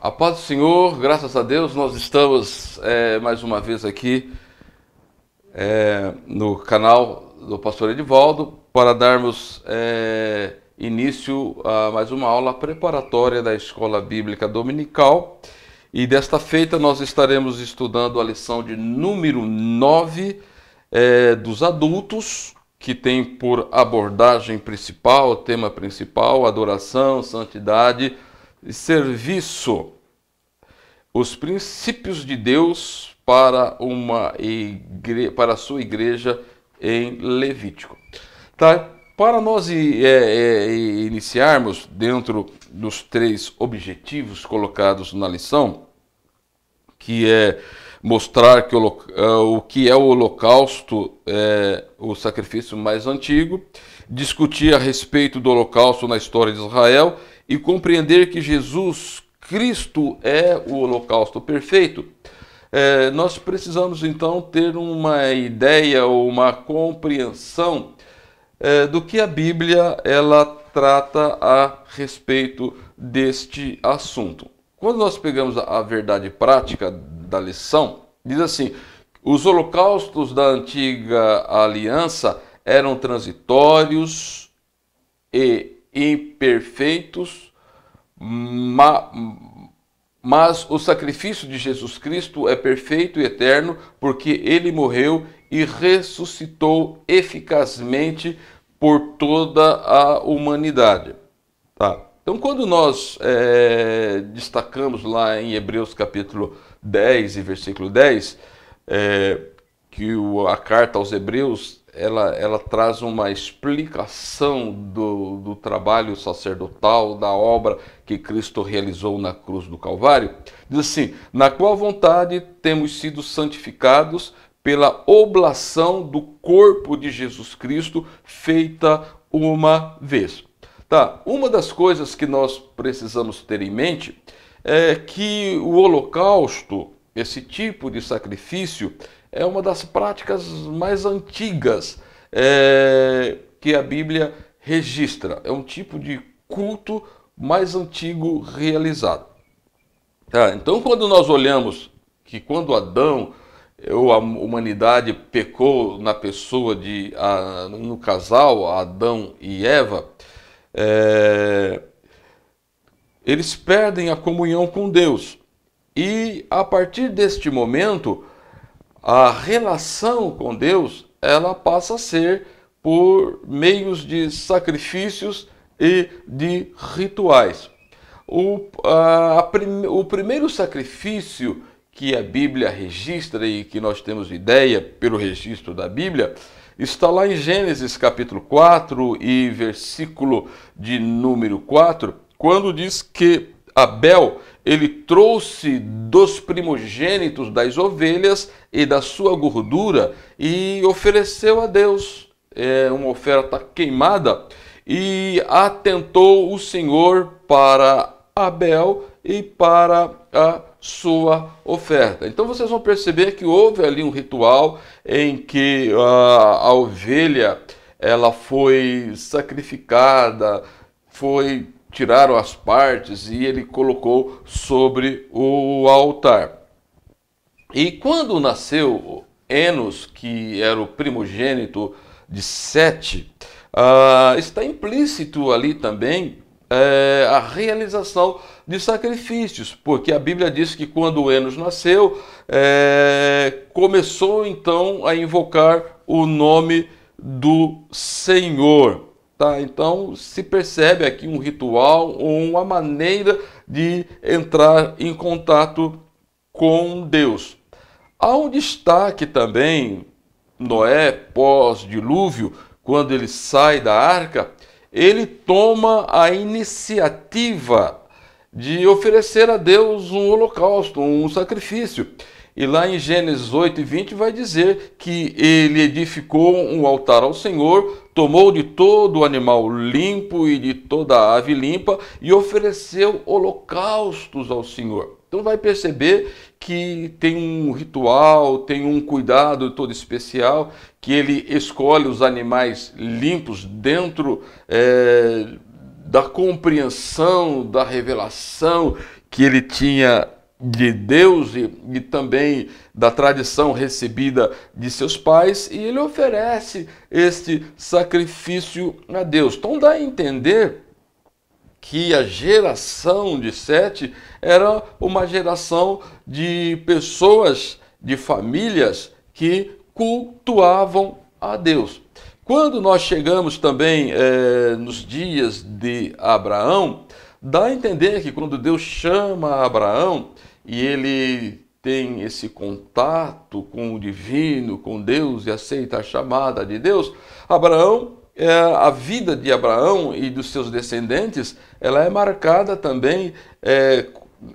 A paz do Senhor, graças a Deus, nós estamos mais uma vez aqui no canal do Pastor Edivaldo para darmos início a mais uma aula preparatória da Escola Bíblica Dominical. E desta feita nós estaremos estudando a lição de número 9 dos adultos, que tem por abordagem principal, tema principal, adoração, santidade e serviço. Os princípios de Deus para a sua igreja em Levítico. Tá? Para nós iniciarmos dentro dos 3 objetivos colocados na lição, que é mostrar que o que é o holocausto, o sacrifício mais antigo, discutir a respeito do holocausto na história de Israel e compreender que Jesus Cristo é o holocausto perfeito. Nós precisamos então ter uma ideia ou uma compreensão do que a Bíblia ela trata a respeito deste assunto. Quando nós pegamos a verdade prática da lição, diz assim: os holocaustos da antiga aliança eram transitórios e imperfeitos, mas o sacrifício de Jesus Cristo é perfeito e eterno, porque ele morreu e ressuscitou eficazmente por toda a humanidade. Tá? Então, quando nós destacamos lá em Hebreus capítulo 10 e versículo 10, que a carta aos Hebreus, ela traz uma explicação do trabalho sacerdotal, da obra que Cristo realizou na cruz do Calvário. Diz assim: na qual vontade temos sido santificados pela oblação do corpo de Jesus Cristo, feita uma vez. Tá, uma das coisas que nós precisamos ter em mente é que o holocausto, esse tipo de sacrifício, é uma das práticas mais antigas que a Bíblia registra. É um tipo de culto mais antigo realizado. Tá, então, quando nós olhamos que quando Adão ou a humanidade pecou na pessoa no casal, Adão e Eva, eles perdem a comunhão com Deus. E a partir deste momento, a relação com Deus, ela passa a ser por meios de sacrifícios e de rituais. O primeiro sacrifício que a Bíblia registra e que nós temos ideia pelo registro da Bíblia, está lá em Gênesis capítulo 4 e versículo de número 4, quando diz que Abel, ele trouxe dos primogênitos das ovelhas e da sua gordura e ofereceu a Deus uma oferta queimada, e atentou o Senhor para Abel e para a sua oferta. Então vocês vão perceber que houve ali um ritual em que a ovelha ela foi sacrificada, tiraram as partes e ele colocou sobre o altar. E quando nasceu Enos, que era o primogênito de Sete, está implícito ali também a realização de sacrifícios, porque a Bíblia diz que quando Enos nasceu, começou então a invocar o nome do Senhor. Tá? Então se percebe aqui um ritual, uma maneira de entrar em contato com Deus. Há um destaque também: Noé, pós-dilúvio, quando ele sai da arca, ele toma a iniciativa de oferecer a Deus um holocausto, um sacrifício. E lá em Gênesis 8 e 20 vai dizer que ele edificou um altar ao Senhor, tomou de todo o animal limpo e de toda a ave limpa e ofereceu holocaustos ao Senhor. Então vai perceber que tem um ritual, tem um cuidado todo especial, que ele escolhe os animais limpos dentro da compreensão, da revelação que ele tinha de Deus e também da tradição recebida de seus pais, e ele oferece este sacrifício a Deus. Então dá a entender que a geração de Sete era uma geração de pessoas, de famílias que cultuavam a Deus. Quando nós chegamos também nos dias de Abraão, dá a entender que quando Deus chama Abraão e ele tem esse contato com o divino, com Deus, e aceita a chamada de Deus, a vida de Abraão e dos seus descendentes, ela é marcada também,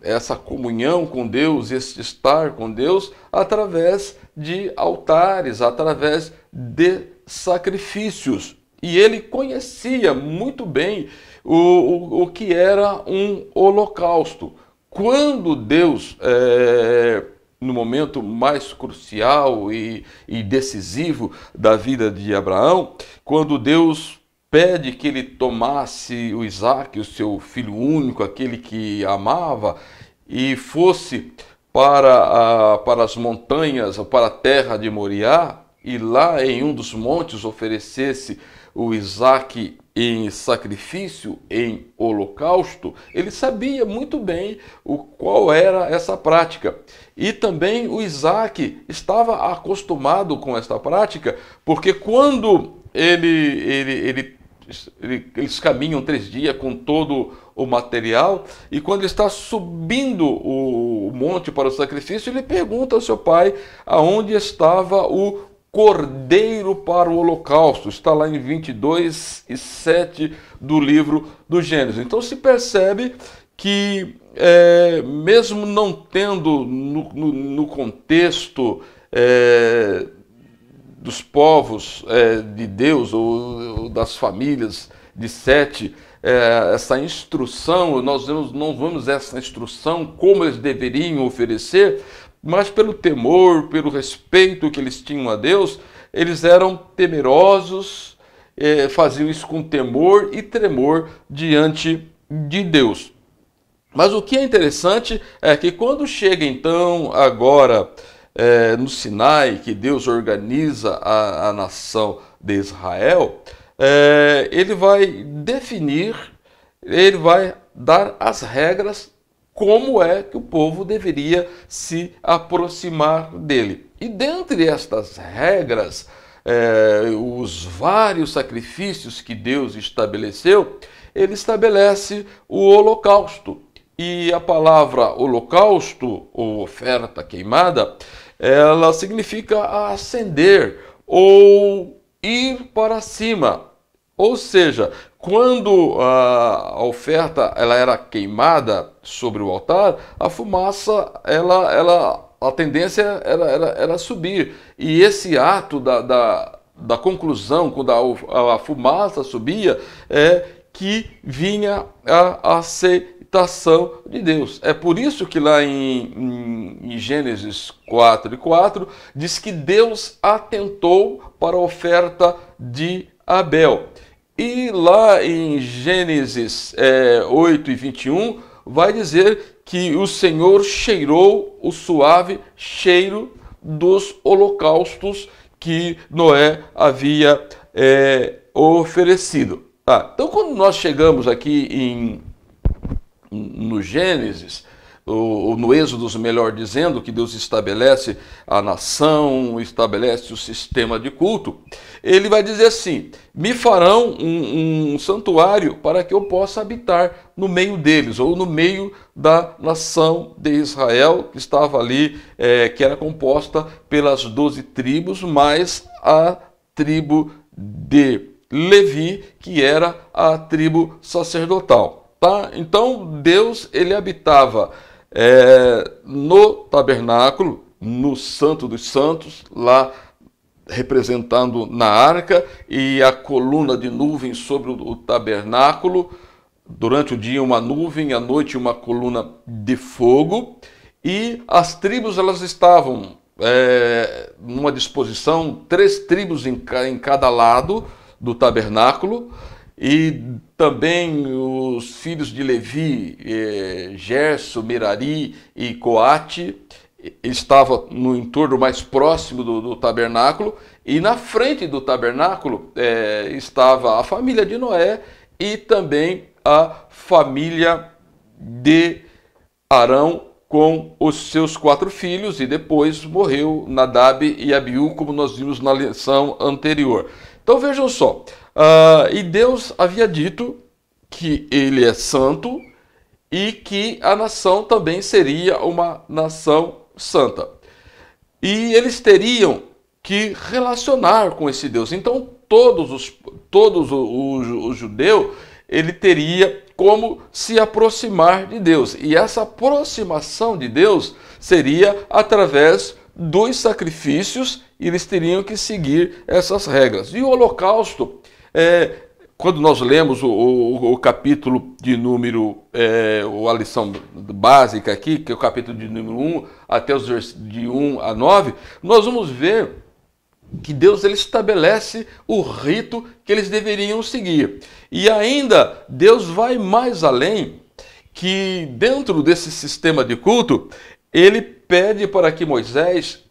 essa comunhão com Deus, esse estar com Deus, através de altares, através de sacrifícios. E ele conhecia muito bem o que era um holocausto. Quando Deus, no momento mais crucial e decisivo da vida de Abraão, quando Deus pede que ele tomasse o Isaque, o seu filho único, aquele que amava, e fosse para as montanhas, para a terra de Moriá, e lá em um dos montes oferecesse o Isaque em sacrifício, em holocausto, ele sabia muito bem qual era essa prática. E também o Isaque estava acostumado com esta prática, porque quando eles caminham 3 dias com todo o material, e quando ele está subindo o monte para o sacrifício, ele pergunta ao seu pai aonde estava o cordeiro para o holocausto. Está lá em 22:7 do livro do Gênesis. Então se percebe que, mesmo não tendo no contexto dos povos de Deus ou das famílias de Sete, essa instrução, nós não vemos essa instrução como eles deveriam oferecer, mas pelo temor, pelo respeito que eles tinham a Deus, eles eram temerosos, faziam isso com temor e tremor diante de Deus. Mas o que é interessante é que quando chega então agora no Sinai, que Deus organiza a nação de Israel, ele vai definir, ele vai dar as regras como é que o povo deveria se aproximar dele. E dentre estas regras, os vários sacrifícios que Deus estabeleceu, ele estabelece o holocausto. E a palavra holocausto, ou oferta queimada, ela significa ascender ou ir para cima. Ou seja, quando a oferta ela era queimada sobre o altar, a fumaça, a tendência era subir. E esse ato da conclusão, quando a fumaça subia, que vinha a aceitação de Deus. É por isso que lá em Gênesis 4:4 diz que Deus atentou para a oferta de Abel. E lá em Gênesis 8:21 vai dizer que o Senhor cheirou o suave cheiro dos holocaustos que Noé havia oferecido. Então quando nós chegamos aqui no Gênesis, ou no Êxodo, melhor dizendo, que Deus estabelece a nação, estabelece o sistema de culto, ele vai dizer assim: me farão um santuário para que eu possa habitar no meio deles, ou no meio da nação de Israel, que estava ali, que era composta pelas 12 tribos, mais a tribo de Levi, que era a tribo sacerdotal. Tá? Então Deus, ele habitava no tabernáculo, no Santo dos Santos, lá representando na arca, e a coluna de nuvem sobre o tabernáculo, durante o dia uma nuvem, à noite uma coluna de fogo, e as tribos elas estavam numa disposição, 3 tribos em cada lado do tabernáculo, e também os filhos de Levi, Gerso, Merari e Coate, estava no entorno mais próximo do tabernáculo, e na frente do tabernáculo estava a família de Noé e também a família de Arão com os seus 4 filhos, e depois morreu Nadab e Abiú, como nós vimos na lição anterior. Então vejam só, e Deus havia dito que ele é santo e que a nação também seria uma nação santa. E eles teriam que relacionar com esse Deus. Então o judeu, ele teria como se aproximar de Deus. E essa aproximação de Deus seria através dos sacrifícios, e eles teriam que seguir essas regras. E o holocausto, quando nós lemos o capítulo de número, a lição básica aqui, que é o capítulo de número 1, até os versos de 1 a 9, nós vamos ver que Deus ele estabelece o rito que eles deveriam seguir. E ainda Deus vai mais além, que dentro desse sistema de culto, ele pede para que Moisés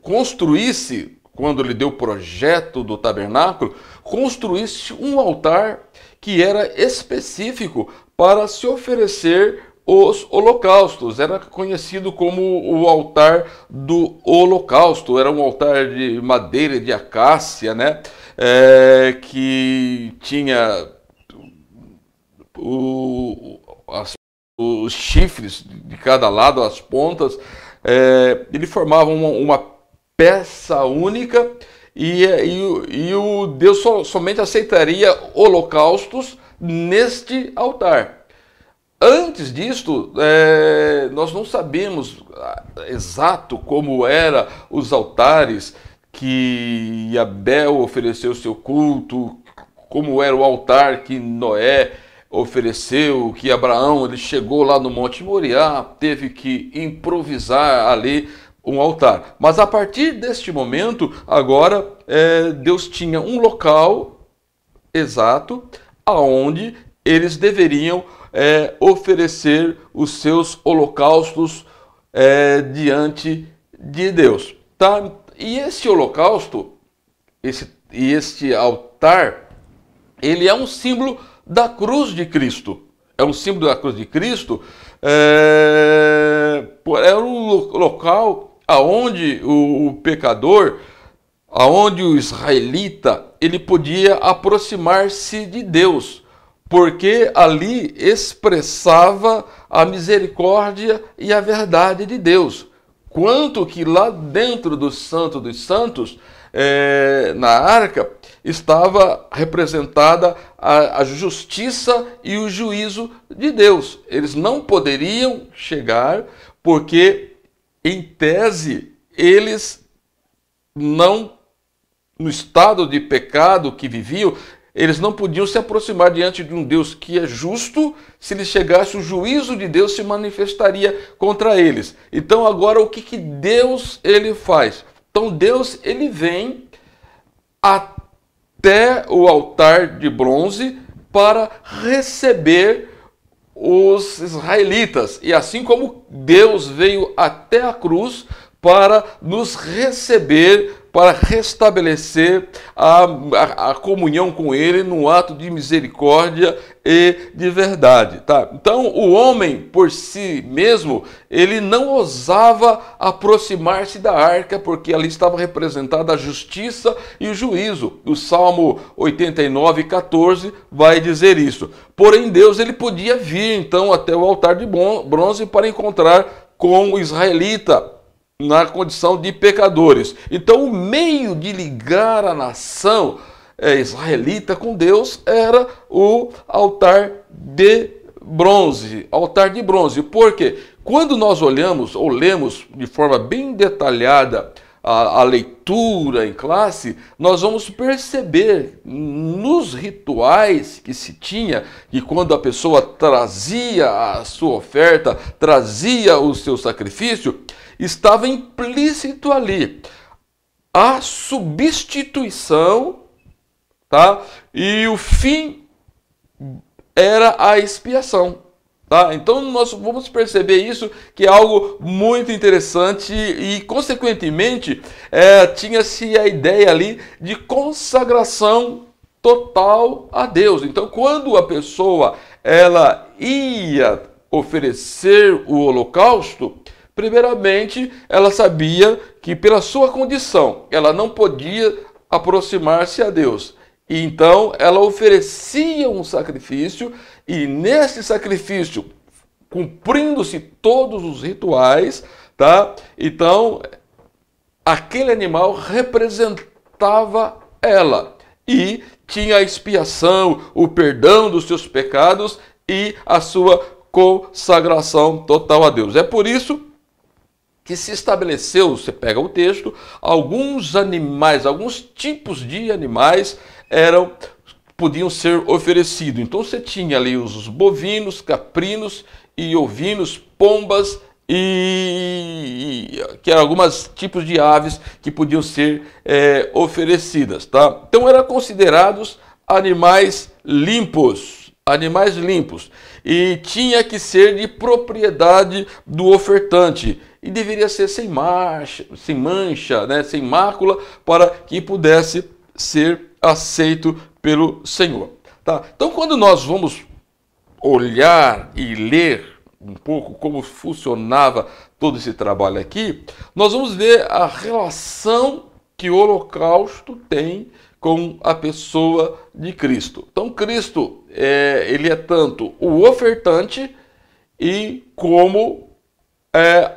construísse, quando ele deu o projeto do tabernáculo, construísse um altar que era específico para se oferecer os holocaustos. Era conhecido como o altar do holocausto. Era um altar de madeira de acácia, né? Que tinha os chifres de cada lado, as pontas. Ele formava uma peça única, e o Deus somente aceitaria holocaustos neste altar. Antes disto, nós não sabemos exato como eram os altares que Abel ofereceu seu culto, como era o altar que Noé ofereceu, que Abraão ele chegou lá no Monte Moriá, teve que improvisar ali um altar. Mas a partir deste momento, agora, Deus tinha um local exato aonde eles deveriam oferecer os seus holocaustos diante de Deus. Tá? E esse holocausto, este altar, ele é um símbolo da cruz de Cristo. É um símbolo da cruz de Cristo. É um local aonde o pecador, aonde o israelita, ele podia aproximar-se de Deus, porque ali expressava a misericórdia e a verdade de Deus. Quanto que lá dentro do Santo dos Santos, na arca, estava representada a justiça e o juízo de Deus. Eles não poderiam chegar, porque, em tese, eles não, no estado de pecado que viviam, eles não podiam se aproximar diante de um Deus que é justo. Se lhes chegasse o juízo de Deus, se manifestaria contra eles. Então agora o que Deus ele faz? Então Deus ele vem até o altar de bronze para receber os israelitas. E assim como Deus veio até a cruz para nos receber, para restabelecer a comunhão com Ele num ato de misericórdia e de verdade. Tá? Então, o homem, por si mesmo, ele não ousava aproximar-se da arca, porque ali estava representada a justiça e o juízo. O Salmo 89, 14 vai dizer isso. Porém, Deus ele podia vir, então, até o altar de bronze para encontrar com o israelita, na condição de pecadores. Então, o meio de ligar a nação israelita com Deus era o altar de bronze. Altar de bronze. Porque quando nós olhamos ou lemos de forma bem detalhada a leitura em classe, nós vamos perceber nos rituais que se tinha, que quando a pessoa trazia a sua oferta, trazia o seu sacrifício, estava implícito ali a substituição tá? E o fim era a expiação. Tá? Então nós vamos perceber isso, que é algo muito interessante e, consequentemente, tinha-se a ideia ali de consagração total a Deus. Então, quando a pessoa ela ia oferecer o holocausto, primeiramente ela sabia que pela sua condição ela não podia aproximar-se a Deus. E então ela oferecia um sacrifício, e nesse sacrifício, cumprindo-se todos os rituais, tá? Então aquele animal representava ela e tinha a expiação, o perdão dos seus pecados e a sua consagração total a Deus. É por isso que se estabeleceu, você pega o texto, alguns animais, alguns tipos de animais podiam ser oferecidos. Então você tinha ali os bovinos, caprinos e ovinos, pombas e que eram alguns tipos de aves que podiam ser oferecidas, tá? Então eram considerados animais limpos, e tinha que ser de propriedade do ofertante e deveria ser sem mancha, né, sem mácula, para que pudesse ser aceito pelo Senhor. Tá? Então, quando nós vamos olhar e ler um pouco como funcionava todo esse trabalho aqui, nós vamos ver a relação que o holocausto tem com a pessoa de Cristo. Então, Cristo, ele é tanto o ofertante e como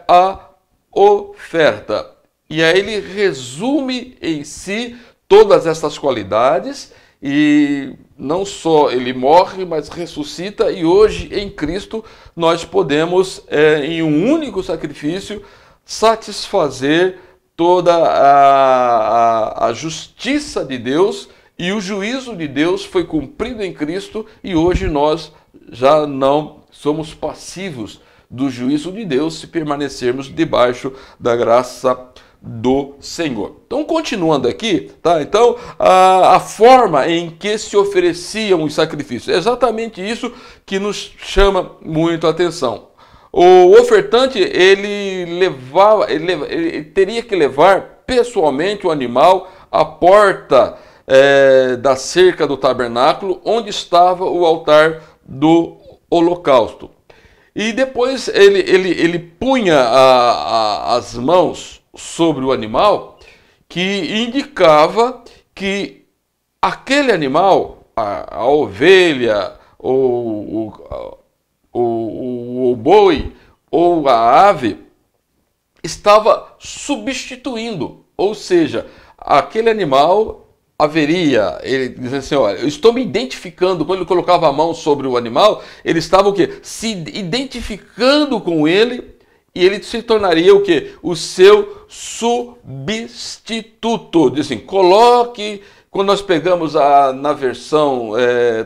a oferta. E aí ele resume em si todas essas qualidades, e não só ele morre, mas ressuscita, e hoje em Cristo nós podemos, em um único sacrifício, satisfazer toda a justiça de Deus, e o juízo de Deus foi cumprido em Cristo, e hoje nós já não somos passivos do juízo de Deus se permanecermos debaixo da graça do Senhor. Então, continuando aqui, tá? Então, a forma em que se ofereciam os sacrifícios, é exatamente isso que nos chama muito a atenção. O ofertante, ele teria que levar pessoalmente o animal à porta da cerca do tabernáculo, onde estava o altar do holocausto. E depois ele punha as mãos sobre o animal, que indicava que aquele animal, a ovelha, ou o boi, ou a ave, estava substituindo. Ou seja, aquele animal haveria, ele diz assim, olha, eu estou me identificando, quando ele colocava a mão sobre o animal, ele estava o quê? Se identificando com ele, e ele se tornaria o quê? O seu substituto. Diz assim, coloque, quando nós pegamos na versão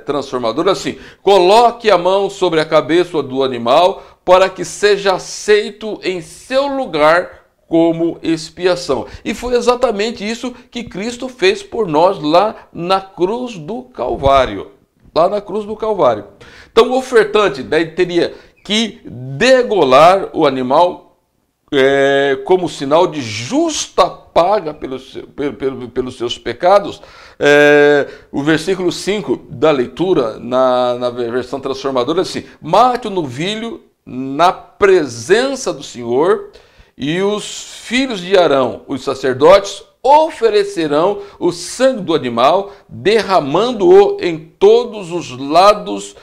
transformadora, assim, coloque a mão sobre a cabeça do animal para que seja aceito em seu lugar como expiação. E foi exatamente isso que Cristo fez por nós lá na cruz do Calvário. Lá na cruz do Calvário. Então o ofertante daí teria que degolar o animal como sinal de justa paga pelos seus pecados. O versículo 5 da leitura, na versão transformadora, assim, mate o novilho na presença do Senhor, e os filhos de Arão, os sacerdotes, oferecerão o sangue do animal, derramando-o em todos os lados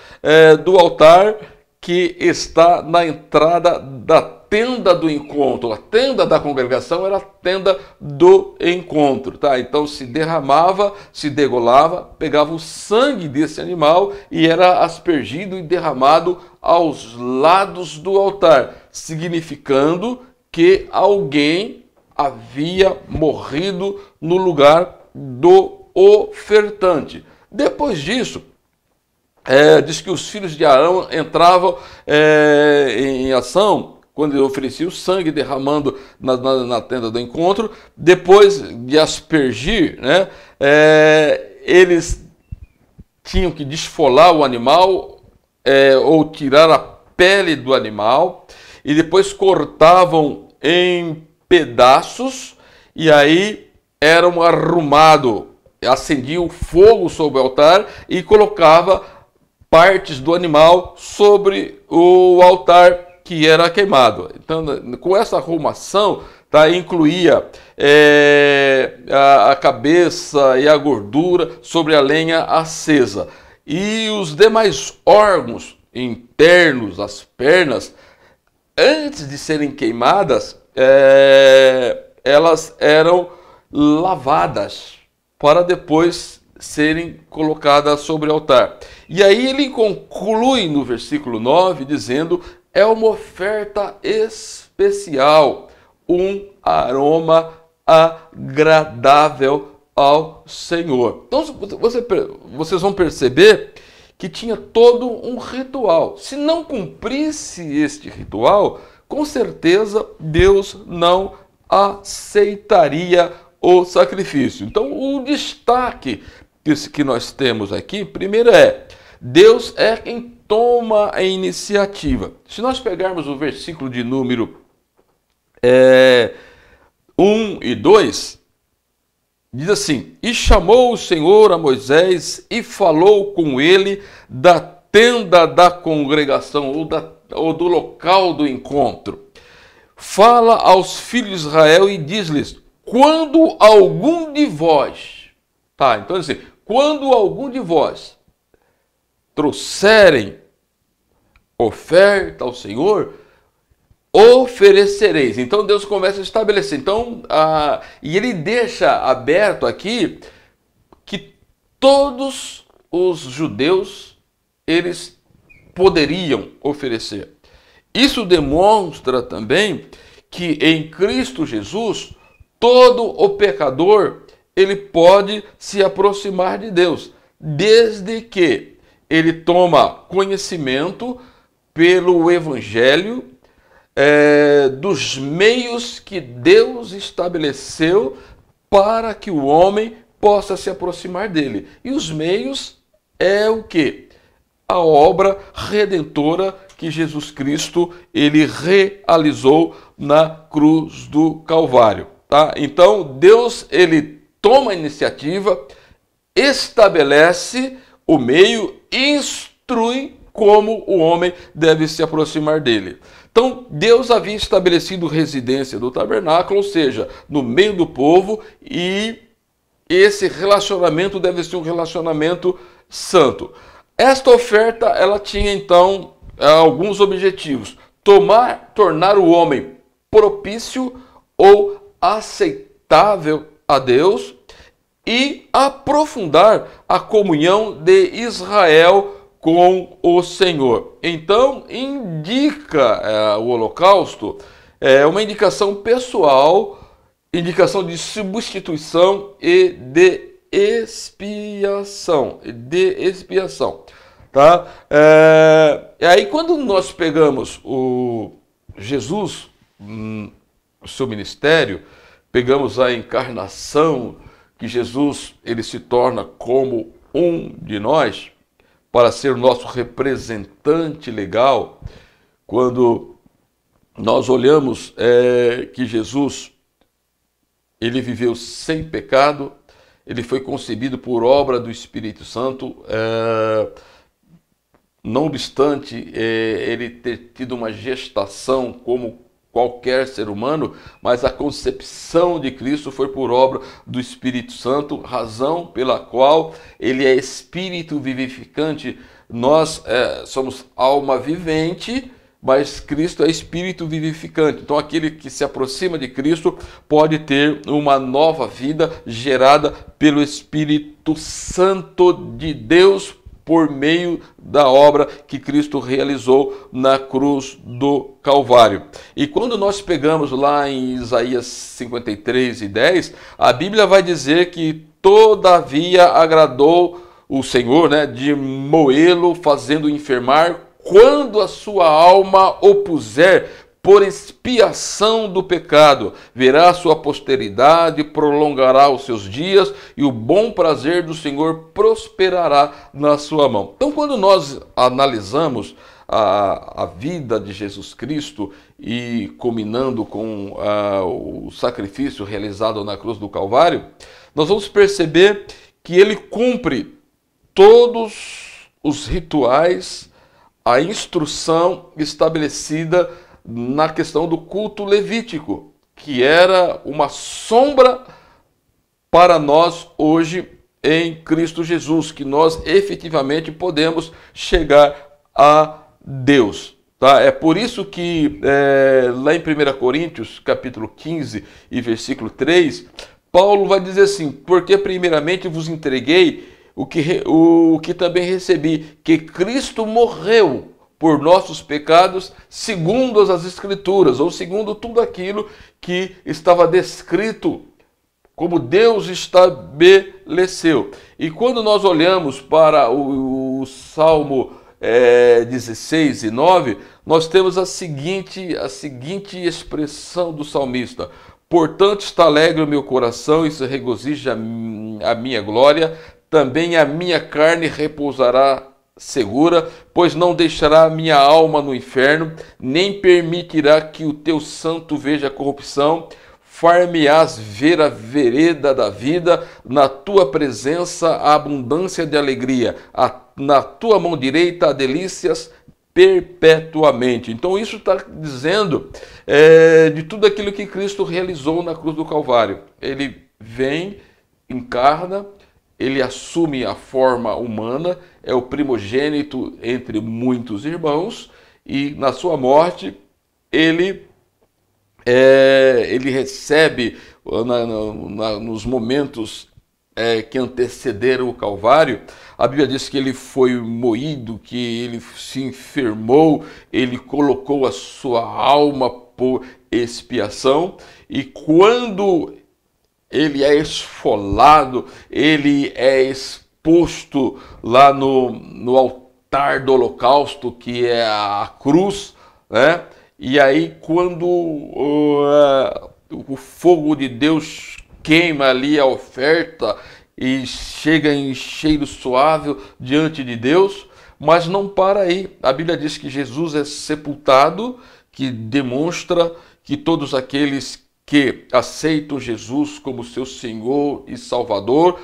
do altar que está na entrada da tenda do encontro. A tenda da congregação era a tenda do encontro, tá? Então se derramava, se degolava, pegava o sangue desse animal e era aspergido e derramado aos lados do altar, significando que alguém havia morrido no lugar do ofertante. Depois disso, diz que os filhos de Arão entravam em ação quando ele oferecia o sangue, derramando na tenda do encontro. Depois de aspergir, né, eles tinham que desfolar o animal ou tirar a pele do animal e depois cortavam em pedaços e aí eram arrumados, acendia o fogo sobre o altar e colocava partes do animal sobre o altar que era queimado. Então, com essa arrumação, tá, incluía a cabeça e a gordura sobre a lenha acesa. E os demais órgãos internos, as pernas, antes de serem queimadas, elas eram lavadas para depois serem colocadas sobre o altar. E aí ele conclui no versículo 9 dizendo: é uma oferta especial, um aroma agradável ao Senhor. Então vocês vão perceber que tinha todo um ritual. Se não cumprisse este ritual, com certeza Deus não aceitaria o sacrifício. Então o destaque que nós temos aqui, primeiro Deus é quem toma a iniciativa. Se nós pegarmos o versículo de número 1 e 2, diz assim: e chamou o Senhor a Moisés e falou com ele da tenda da congregação ou do local do encontro. Fala aos filhos de Israel e diz-lhes: quando algum de vós, tá, então assim, quando algum de vós trouxerem oferta ao Senhor, oferecereis. Então Deus começa a estabelecer. Então, e ele deixa aberto aqui que todos os judeus eles poderiam oferecer. Isso demonstra também que em Cristo Jesus todo o pecador ele pode se aproximar de Deus, desde que ele toma conhecimento pelo Evangelho dos meios que Deus estabeleceu para que o homem possa se aproximar dele. E os meios é o quê? A obra redentora que Jesus Cristo ele realizou na cruz do Calvário. Tá? Então Deus ele toma a iniciativa, estabelece o meio, instrui como o homem deve se aproximar dele. Então, Deus havia estabelecido residência do tabernáculo, ou seja, no meio do povo, e esse relacionamento deve ser um relacionamento santo. Esta oferta, ela tinha então alguns objetivos: tornar o homem propício ou aceitável a Deus e aprofundar a comunhão de Israel com o Senhor. Então, indica o holocausto uma indicação pessoal, indicação de substituição e de expiação. Tá? E aí, quando nós pegamos o Jesus, o seu ministério, pegamos a encarnação, que Jesus ele se torna como um de nós, para ser o nosso representante legal. Quando nós olhamos que Jesus ele viveu sem pecado, ele foi concebido por obra do Espírito Santo, não obstante ele ter tido uma gestação como qualquer ser humano, mas a concepção de Cristo foi por obra do Espírito Santo, razão pela qual ele é Espírito vivificante. Nós somos alma vivente, mas Cristo é Espírito vivificante. Então aquele que se aproxima de Cristo pode ter uma nova vida gerada pelo Espírito Santo de Deus, por meio da obra que Cristo realizou na cruz do Calvário. E quando nós pegamos lá em Isaías 53:10, a Bíblia vai dizer que todavia agradou o Senhor, de moê-lo, fazendo enfermar, quando a sua alma o puser por expiação do pecado. Verá a sua posteridade, prolongará os seus dias, e o bom prazer do Senhor prosperará na sua mão. Então, quando nós analisamos a vida de Jesus Cristo e culminando com o sacrifício realizado na cruz do Calvário, nós vamos perceber que ele cumpre todos os rituais, a instrução estabelecida na questão do culto levítico, que era uma sombra para nós hoje em Cristo Jesus, que nós efetivamente podemos chegar a Deus. Tá? É por isso que lá em 1 Coríntios, capítulo 15 e versículo 3, Paulo vai dizer assim: porque primeiramente vos entreguei o que também recebi, que Cristo morreu por nossos pecados, segundo as Escrituras, ou segundo tudo aquilo que estava descrito, como Deus estabeleceu. E quando nós olhamos para o Salmo 16 e 9, nós temos a seguinte expressão do salmista: portanto está alegre o meu coração e se regozija a minha glória, também a minha carne repousará segura, pois não deixará a minha alma no inferno, nem permitirá que o teu santo veja a corrupção. Far-me-ás ver a vereda da vida, na tua presença a abundância de alegria, na tua mão direita há delícias perpetuamente. Então isso está dizendo de tudo aquilo que Cristo realizou na cruz do Calvário. Ele vem, encarna, ele assume a forma humana, é o primogênito entre muitos irmãos, e na sua morte ele recebe, nos momentos que antecederam o Calvário, a Bíblia diz que ele foi moído, que ele se enfermou, ele colocou a sua alma por expiação, e quando ele é esfolado, ele é exposto lá no altar do holocausto, que é a cruz, né? E aí quando o fogo de Deus queima ali a oferta e chega em cheiro suave diante de Deus, mas não para aí. A Bíblia diz que Jesus é sepultado, que demonstra que todos aqueles que aceitam Jesus como seu Senhor e Salvador,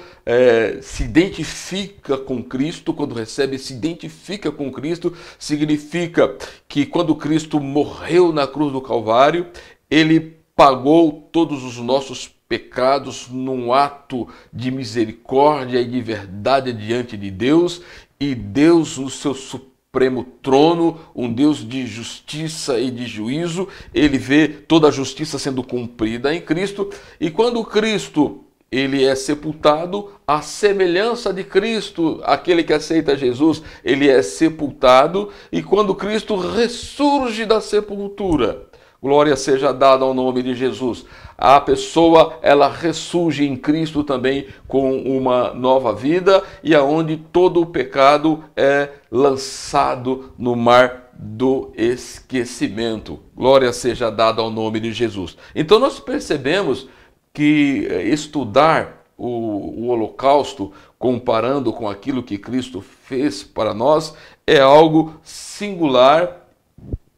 se identifica com Cristo. Quando recebe, se identifica com Cristo, significa que quando Cristo morreu na cruz do Calvário, ele pagou todos os nossos pecados num ato de misericórdia e de verdade diante de Deus, e Deus, no seu supremo trono, um Deus de justiça e de juízo, ele vê toda a justiça sendo cumprida em Cristo. E quando Cristo ele é sepultado, a semelhança de Cristo, aquele que aceita Jesus, ele é sepultado, e quando Cristo ressurge da sepultura, glória seja dada ao nome de Jesus, a pessoa ela ressurge em Cristo também com uma nova vida, e aonde todo o pecado é lançado no mar do esquecimento. Glória seja dada ao nome de Jesus. Então nós percebemos que estudar o holocausto, comparando com aquilo que Cristo fez para nós, é algo singular,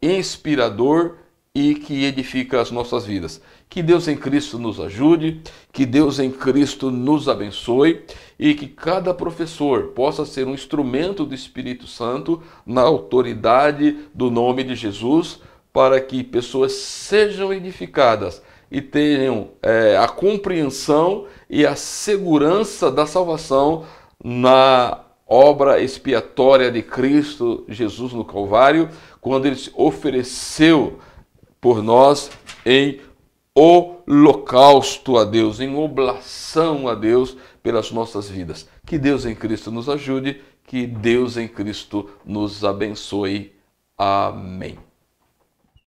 inspirador e que edifica as nossas vidas. Que Deus em Cristo nos ajude, que Deus em Cristo nos abençoe, e que cada professor possa ser um instrumento do Espírito Santo na autoridade do nome de Jesus, para que pessoas sejam edificadas e tenham a compreensão e a segurança da salvação na obra expiatória de Cristo Jesus no Calvário, quando ele se ofereceu por nós em holocausto a Deus, em oblação a Deus pelas nossas vidas. Que Deus em Cristo nos ajude, que Deus em Cristo nos abençoe. Amém.